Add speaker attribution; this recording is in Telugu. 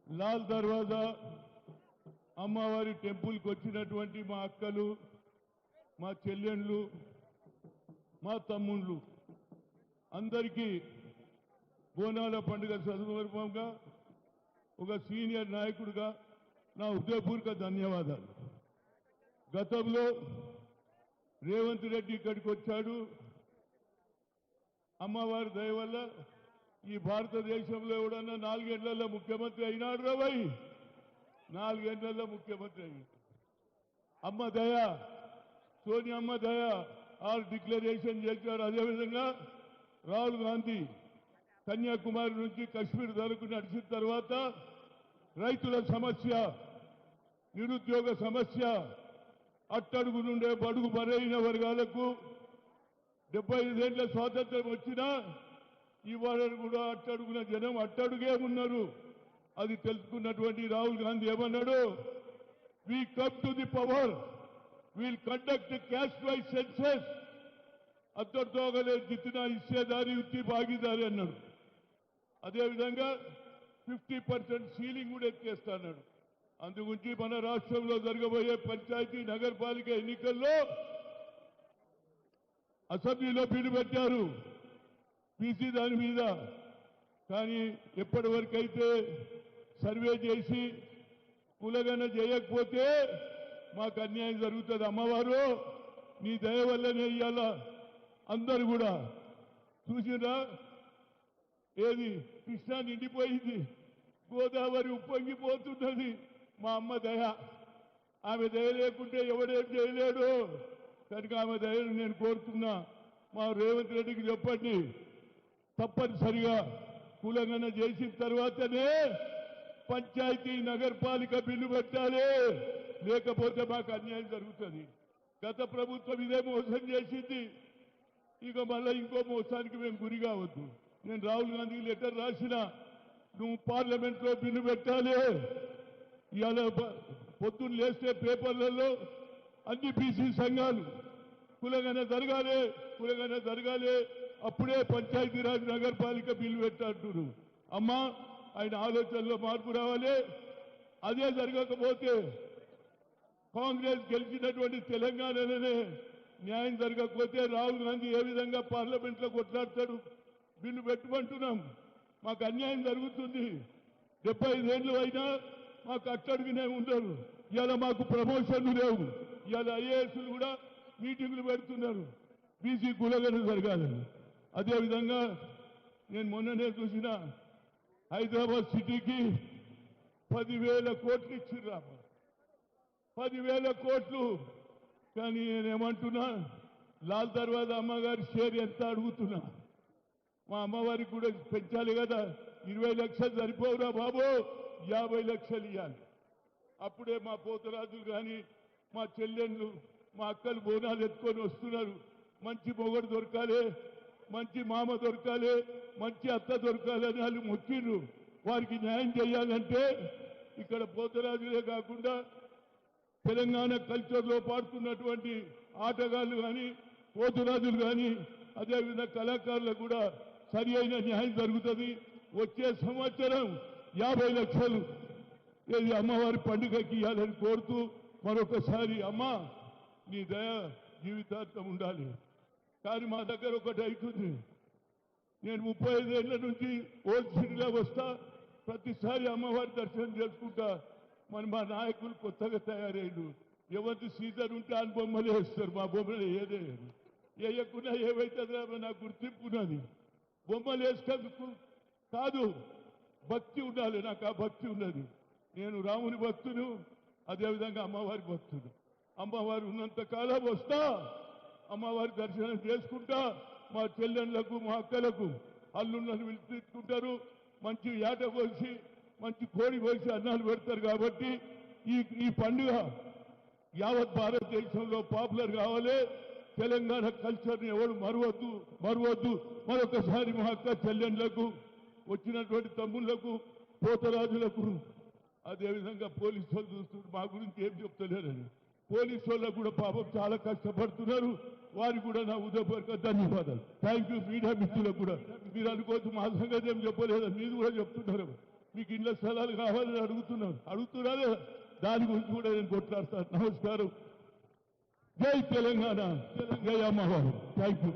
Speaker 1: లాల్ దర్వాజా అమ్మవారి టెంపుల్కి వచ్చినటువంటి మా అక్కలు, మా చెల్లెళ్ళు, మా తమ్ముళ్ళు అందరికీ బోనాల పండుగ సందర్భంగా ఒక సీనియర్ నాయకుడిగా నా హృదయపూర్వక ధన్యవాదాలు. గతంలో రేవంత్ రెడ్డి ఇక్కడికి వచ్చాడు. అమ్మవారి దయ వల్ల ఈ భారతదేశంలో ఎవడన్నా 4 ఏళ్లలో ముఖ్యమంత్రి అయినాడు రాబోయ్, 4 ఏళ్లలో ముఖ్యమంత్రి అయ్యాడు. అమ్మ దయ, సోనియమ్మ దయ ఆరు డిక్లరేషన్ చేశారు. అదేవిధంగా రాహుల్ గాంధీ కన్యాకుమారి నుంచి కశ్మీర్ వరకు నడిచిన తర్వాత రైతుల సమస్య, నిరుద్యోగ సమస్య, అట్టడుగు నుండే బడుగు బలైన వర్గాలకు 75 ఏళ్ల స్వాతంత్రం వచ్చినా ఇవాళ కూడా అట్టడుగున జనం అట్టడుగే ఉన్నారు. అది తెలుసుకున్నటువంటి రాహుల్ గాంధీ ఏమన్నాడు? We come to the power, we'll conduct caste wise census, అద్దరితో గలే జిత్తిన ఇచ్చేదారి ఉత్తి భాగీదారి అన్నాడు. అదేవిధంగా 50% సీలింగ్ కూడా ఎత్తేస్తాడు. అందుగురించి మన రాష్ట్రంలో జరగబోయే పంచాయతీ నగరపాలిక ఎన్నికల్లో అసెంబ్లీలో బిల్లు పెట్టారు బీసీ దాని మీద. కానీ ఎప్పటి వరకైతే సర్వే చేసి కులగన చేయకపోతే మాకు అన్యాయం జరుగుతుంది. అమ్మవారు నీ దయ వల్లనే ఇయ్యాల అందరూ కూడా చూసినా, ఏది కృష్ణా నిండిపోయింది, గోదావరి ఉప్పొంగిపోతున్నది. మా అమ్మ దయ, ఆమె దయ లేకుంటే ఎవడేం చేయలేడు. కనుక ఆమె దయను నేను కోరుతున్నా. మా రేవంత్ రెడ్డికి చెప్పండి, తప్పనిసరిగా కులగన చేసిన తర్వాతనే పంచాయతీ నగరపాలిక బిల్లు పెట్టాలి, లేకపోతే మాకు అన్యాయం జరుగుతుంది. గత ప్రభుత్వం ఇదే మోసం చేసింది. ఇక మళ్ళీ ఇంకో మోసానికి మేము గురి కావద్దు. నేను రాహుల్ గాంధీకి లెటర్ రాసిన, నువ్వు పార్లమెంట్లో బిల్లు పెట్టాలి. ఇవాళ పొద్దున్న లేస్తే పేపర్లలో అన్ని బీసీ సంఘాలు కులగన జరగాలి, కులగన జరగాలి, అప్పుడే పంచాయతీరాజ్ నగరపాలిక బిల్లు పెట్టారు. అమ్మా, ఆయన ఆలోచనలో మార్పు రావాలి. అదే జరగకపోతే కాంగ్రెస్ గెలిచినటువంటి తెలంగాణలోనే న్యాయం జరగకపోతే రాహుల్ గాంధీ ఏ విధంగా పార్లమెంట్లో కొట్లాడతాడు? బిల్లు పెట్టమంటున్నాం, మాకు అన్యాయం జరుగుతుంది. 75 ఏళ్ళు అయినా మాకు అట్టడుగునే ఉండరు. ఇవాళ మాకు ప్రమోషన్లు లేవు. ఇవాళ ఐఏఎస్లు కూడా మీటింగులు పెడుతున్నారు బీసీ కులగన జరగాలని. అదేవిధంగా నేను మొన్ననే చూసిన హైదరాబాద్ సిటీకి 10,000 కోట్లు ఇచ్చిర్రా, 10,000 కోట్లు. కానీ నేనేమంటున్నా, లాల్ దర్వాజా అమ్మగారి షేర్ ఎంత అడుగుతున్నా. మా అమ్మవారికి కూడా పెంచాలి కదా. 20 లక్షలు సరిపోవురా బాబు, 50 లక్షలు ఇవ్వాలి. అప్పుడే మా పోతరాజులు కానీ మా చెల్లెళ్ళు, మా అక్కలు బోనాలు ఎత్తుకొని వస్తున్నారు. మంచి మొగడు దొరకాలి, మంచి మామ దొరకాలి, మంచి అత్త దొరకాలి అని వాళ్ళు మొక్కిండ్రు. వారికి న్యాయం చేయాలంటే ఇక్కడ పోతరాజులే కాకుండా తెలంగాణ కల్చర్లో పాడుతున్నటువంటి ఆటగాళ్ళు కానీ, పోతురాజులు కానీ, అదేవిధంగా కళాకారులకు కూడా సరి అయిన న్యాయం జరుగుతుంది. వచ్చే సంవత్సరం 50 లక్షలు ఏది అమ్మవారి పండుగకి ఇవ్వాలని కోరుతూ మరొకసారి అమ్మ నీ దయ జీవితాంతం ఉండాలి. కానీ మా దగ్గర ఒకటి అవుతుంది. నేను 35 ఏళ్ల నుంచి ఓల్డ్ సిటీలో వస్తా, ప్రతిసారి అమ్మవారి దర్శనం చేసుకుంటా. మా నాయకులు కొత్తగా తయారయ్యారు. ఎవరి సీజన్ ఉంటే ఆ బొమ్మలు వేస్తారు, మా బొమ్మలు ఏదే వేయకుండా ఏవైతుందో నాకు గుర్తింపు ఉన్నది. బొమ్మలు వేసుకుందుకు కాదు, భక్తి ఉండాలి. నాకు ఆ భక్తి ఉన్నది. నేను రాముని భక్తును, అదేవిధంగా అమ్మవారి భక్తుడు. అమ్మవారు ఉన్నంత కాలం వస్తా, అమ్మవారి దర్శనం చేసుకుంటా. మా చెల్లెళ్లకు, మా అక్కలకు అల్లుళ్ళను పిలుచుకుంటారు. మంచి ఏట కోసి, మంచి కోడి కోసి అన్నాలు పెడతారు. కాబట్టి ఈ పండుగ యావత్ భారతదేశంలో పాపులర్ కావాలి. తెలంగాణ కల్చర్ని ఎవరు మరవద్దు. మరొకసారి మా అక్క చెల్లెళ్లకు, వచ్చినటువంటి తమ్ముళ్లకు, పోతరాజులకు, అదేవిధంగా పోలీసు వాళ్ళు చూస్తున్నారు మా గురించి ఏం చెప్తలేరని. పోలీసు వాళ్ళకు కూడా పాపం చాలా కష్టపడుతున్నారు. వారికి కూడా నా ఉదయపూర్వక ధన్యవాదాలు. Thank you. మీడియా మిత్రులకు కూడా మీరు అనుకోవచ్చు మా సంగతి ఏం చెప్పలేదని మీరు కూడా చెప్తున్నారు. మీకు ఇళ్ల స్థలాలు కావాలని అడుగుతున్నారు దాని గురించి కూడా నేను కొట్లాడతాను. నమస్కారం. జై తెలంగాణ, జై అమ్మవారు. Thank you.